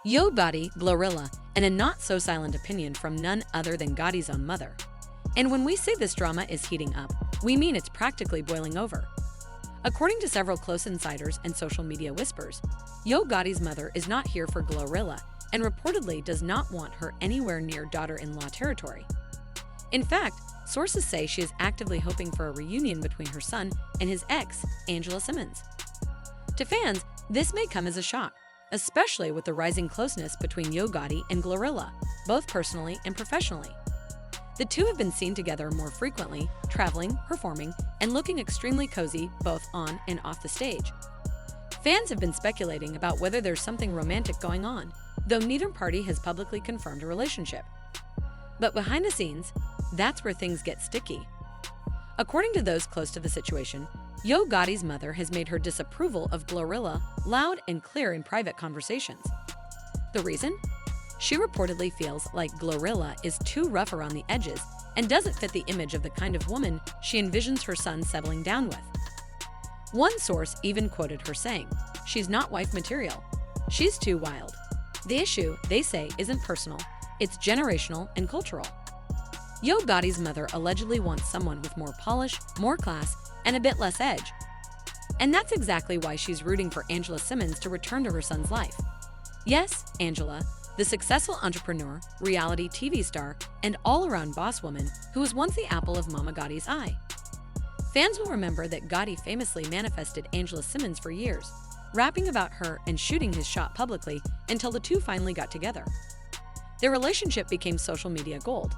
Yo Gotti, GloRilla, and a not-so-silent opinion from none other than Gotti's own mother. And when we say this drama is heating up, we mean it's practically boiling over. According to several close insiders and social media whispers, Yo Gotti's mother is not here for GloRilla and reportedly does not want her anywhere near daughter-in-law territory. In fact, sources say she is actively hoping for a reunion between her son and his ex, Angela Simmons. To fans, this may come as a shock, especially with the rising closeness between Yo Gotti and GloRilla, both personally and professionally. The two have been seen together more frequently, traveling, performing, and looking extremely cozy both on and off the stage. Fans have been speculating about whether there's something romantic going on, though neither party has publicly confirmed a relationship. But behind the scenes, that's where things get sticky. According to those close to the situation, Yo Gotti's mother has made her disapproval of GloRilla loud and clear in private conversations. The reason? She reportedly feels like GloRilla is too rough around the edges and doesn't fit the image of the kind of woman she envisions her son settling down with. One source even quoted her saying, "She's not wife material. She's too wild." The issue, they say, isn't personal, it's generational and cultural. Yo Gotti's mother allegedly wants someone with more polish, more class, and a bit less edge. And that's exactly why she's rooting for Angela Simmons to return to her son's life. Yes, Angela, the successful entrepreneur, reality TV star, and all-around boss woman who was once the apple of Mama Gotti's eye. Fans will remember that Gotti famously manifested Angela Simmons for years, rapping about her and shooting his shot publicly until the two finally got together. Their relationship became social media gold,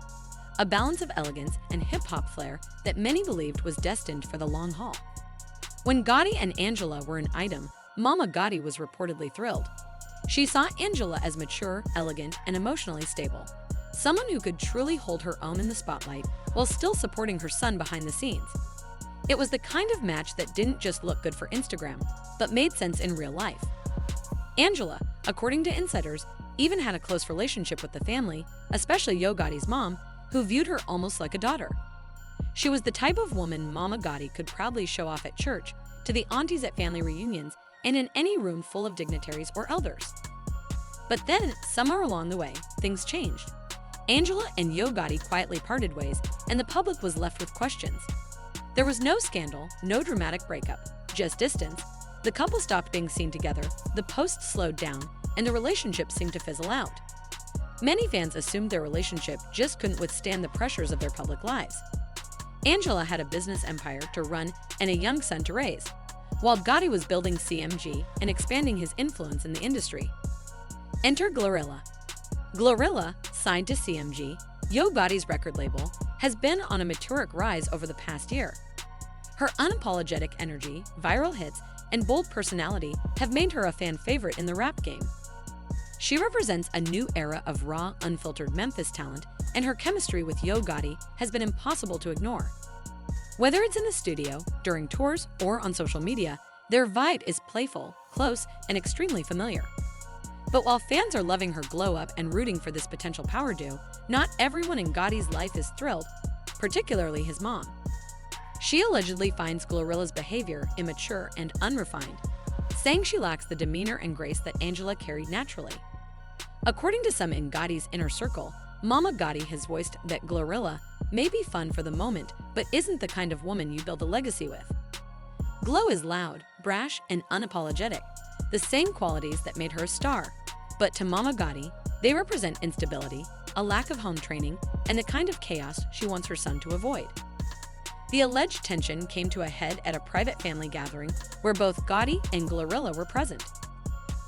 a balance of elegance and hip-hop flair that many believed was destined for the long haul. When Gotti and Angela were an item, Mama Gotti was reportedly thrilled. She saw Angela as mature, elegant, and emotionally stable, someone who could truly hold her own in the spotlight while still supporting her son behind the scenes. It was the kind of match that didn't just look good for Instagram, but made sense in real life. Angela, according to insiders, even had a close relationship with the family, especially Yo Gotti's mom, who viewed her almost like a daughter. She was the type of woman Mama Gotti could proudly show off at church, to the aunties at family reunions, and in any room full of dignitaries or elders. But then, somewhere along the way, things changed. Angela and Yo Gotti quietly parted ways, and the public was left with questions. There was no scandal, no dramatic breakup, just distance. The couple stopped being seen together, the posts slowed down, and the relationship seemed to fizzle out. Many fans assumed their relationship just couldn't withstand the pressures of their public lives. Angela had a business empire to run and a young son to raise, while Gotti was building CMG and expanding his influence in the industry. Enter GloRilla. GloRilla, signed to CMG, Yo Gotti's record label, has been on a meteoric rise over the past year. Her unapologetic energy, viral hits, and bold personality have made her a fan favorite in the rap game. She represents a new era of raw, unfiltered Memphis talent, and her chemistry with Yo Gotti has been impossible to ignore. Whether it's in the studio, during tours, or on social media, their vibe is playful, close, and extremely familiar. But while fans are loving her glow-up and rooting for this potential power duo, not everyone in Gotti's life is thrilled, particularly his mom. She allegedly finds GloRilla's behavior immature and unrefined, saying she lacks the demeanor and grace that Angela carried naturally. According to some in Gotti's inner circle, Mama Gotti has voiced that GloRilla may be fun for the moment, but isn't the kind of woman you build a legacy with. Glo is loud, brash, and unapologetic, the same qualities that made her a star. But to Mama Gotti, they represent instability, a lack of home training, and the kind of chaos she wants her son to avoid. The alleged tension came to a head at a private family gathering where both Gotti and GloRilla were present.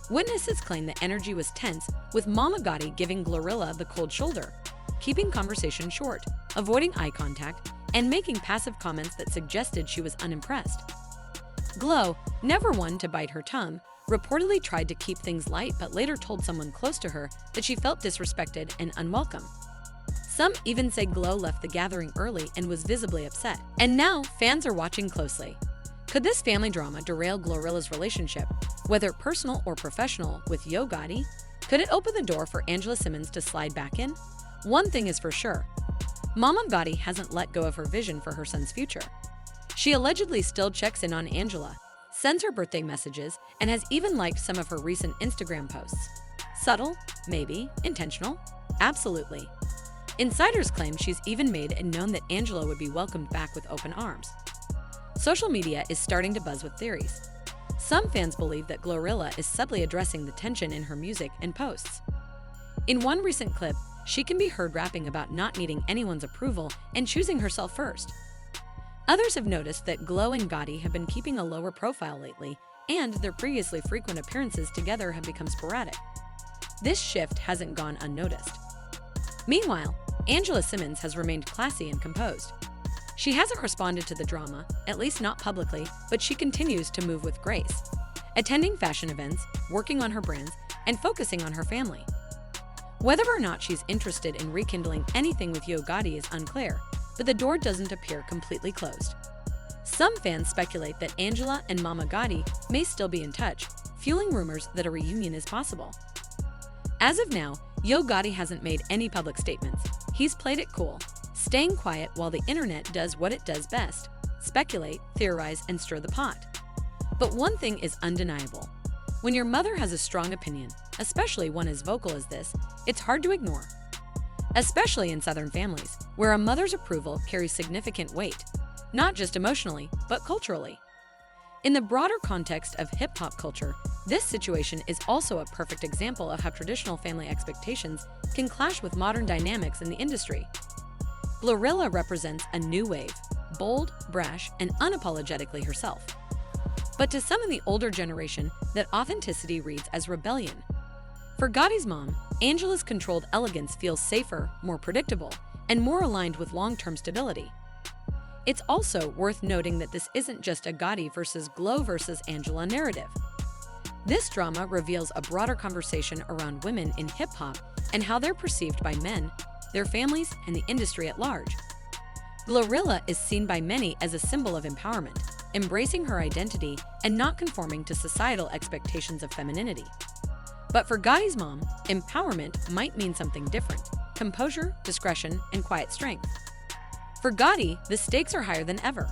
Witnesses claim the energy was tense, with Mama Gotti giving GloRilla the cold shoulder, keeping conversation short, avoiding eye contact, and making passive comments that suggested she was unimpressed. Glo, never one to bite her tongue, reportedly tried to keep things light but later told someone close to her that she felt disrespected and unwelcome. Some even say Glo left the gathering early and was visibly upset. And now, fans are watching closely. Could this family drama derail GloRilla's relationship, whether personal or professional, with Yo Gotti? Could it open the door for Angela Simmons to slide back in? One thing is for sure, Mama Gotti hasn't let go of her vision for her son's future. She allegedly still checks in on Angela, sends her birthday messages, and has even liked some of her recent Instagram posts. Subtle? Maybe. Intentional? Absolutely. Insiders claim she's even made it known that Angela would be welcomed back with open arms. Social media is starting to buzz with theories. Some fans believe that GloRilla is subtly addressing the tension in her music and posts. In one recent clip, she can be heard rapping about not needing anyone's approval and choosing herself first. Others have noticed that Glo and Gotti have been keeping a lower profile lately, and their previously frequent appearances together have become sporadic. This shift hasn't gone unnoticed. Meanwhile, Angela Simmons has remained classy and composed. She hasn't responded to the drama, at least not publicly, but she continues to move with grace, attending fashion events, working on her brands, and focusing on her family. Whether or not she's interested in rekindling anything with Yo Gotti is unclear, but the door doesn't appear completely closed. Some fans speculate that Angela and Mama Gotti may still be in touch, fueling rumors that a reunion is possible. As of now, Yo Gotti hasn't made any public statements. He's played it cool, staying quiet while the internet does what it does best: speculate, theorize, and stir the pot. But one thing is undeniable. When your mother has a strong opinion, especially one as vocal as this, it's hard to ignore. Especially in Southern families, where a mother's approval carries significant weight, not just emotionally, but culturally. In the broader context of hip-hop culture, this situation is also a perfect example of how traditional family expectations can clash with modern dynamics in the industry. GloRilla represents a new wave, bold, brash, and unapologetically herself. But to some in the older generation, that authenticity reads as rebellion. For Gotti's mom, Angela's controlled elegance feels safer, more predictable, and more aligned with long-term stability. It's also worth noting that this isn't just a Gotti versus Glo versus Angela narrative. This drama reveals a broader conversation around women in hip-hop and how they're perceived by men, their families, and the industry at large. GloRilla is seen by many as a symbol of empowerment, embracing her identity and not conforming to societal expectations of femininity. But for Gotti's mom, empowerment might mean something different: composure, discretion, and quiet strength. For Gotti, the stakes are higher than ever.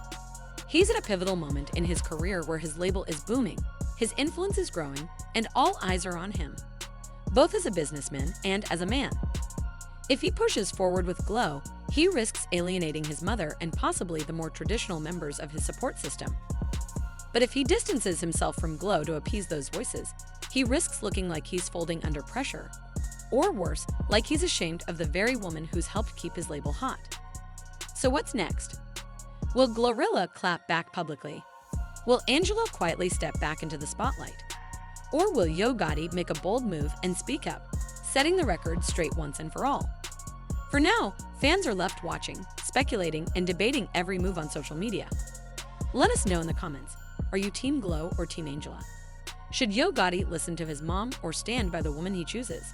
He's at a pivotal moment in his career where his label is booming, his influence is growing, and all eyes are on him, both as a businessman and as a man. If he pushes forward with Glo, he risks alienating his mother and possibly the more traditional members of his support system. But if he distances himself from Glo to appease those voices, he risks looking like he's folding under pressure, or worse, like he's ashamed of the very woman who's helped keep his label hot. So what's next? Will GloRilla clap back publicly? Will Angela quietly step back into the spotlight? Or will Yo Gotti make a bold move and speak up, setting the record straight once and for all? For now, fans are left watching, speculating, and debating every move on social media. Let us know in the comments. Are you Team Glo or Team Angela? Should Yo Gotti listen to his mom or stand by the woman he chooses?